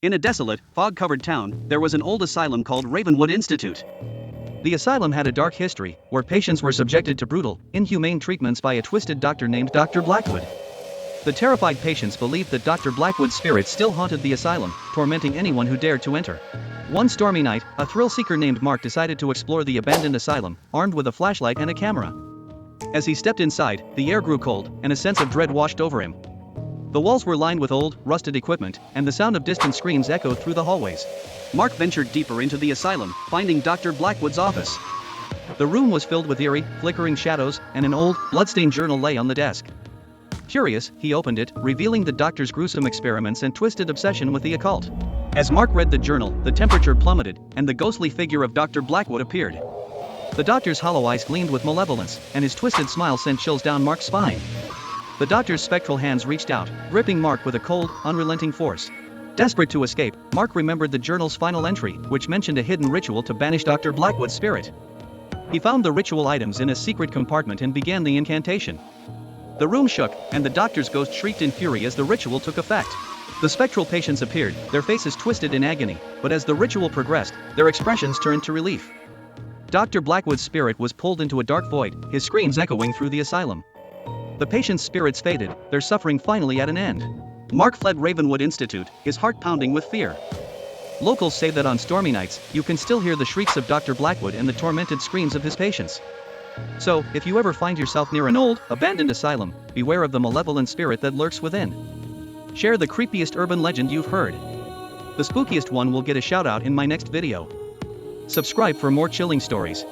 In a desolate, fog-covered town, there was an old asylum called Ravenwood Institute. The asylum had a dark history, where patients were subjected to brutal, inhumane treatments by a twisted doctor named Dr. Blackwood. The terrified patients believed that Dr. Blackwood's spirit still haunted the asylum, tormenting anyone who dared to enter. One stormy night, a thrill-seeker named Mark decided to explore the abandoned asylum, armed with a flashlight and a camera. As he stepped inside, the air grew cold, and a sense of dread washed over him. The walls were lined with old, rusted equipment, and the sound of distant screams echoed through the hallways. Mark ventured deeper into the asylum, finding Dr. Blackwood's office. The room was filled with eerie, flickering shadows, and an old, bloodstained journal lay on the desk. Curious, he opened it, revealing the doctor's gruesome experiments and twisted obsession with the occult. As Mark read the journal, the temperature plummeted, and the ghostly figure of Dr. Blackwood appeared. The doctor's hollow eyes gleamed with malevolence, and his twisted smile sent chills down Mark's spine. The doctor's spectral hands reached out, gripping Mark with a cold, unrelenting force. Desperate to escape, Mark remembered the journal's final entry, which mentioned a hidden ritual to banish Dr. Blackwood's spirit. He found the ritual items in a secret compartment and began the incantation. The room shook, and the doctor's ghost shrieked in fury as the ritual took effect. The spectral patients appeared, their faces twisted in agony, but as the ritual progressed, their expressions turned to relief. Dr. Blackwood's spirit was pulled into a dark void, his screams echoing through the asylum. The patients' spirits faded, their suffering finally at an end. Mark fled Ravenwood Institute, his heart pounding with fear. Locals say that on stormy nights, you can still hear the shrieks of Dr. Blackwood and the tormented screams of his patients. So, if you ever find yourself near an old, abandoned asylum, beware of the malevolent spirit that lurks within. Share the creepiest urban legend you've heard. The spookiest one will get a shout out in my next video. Subscribe for more chilling stories.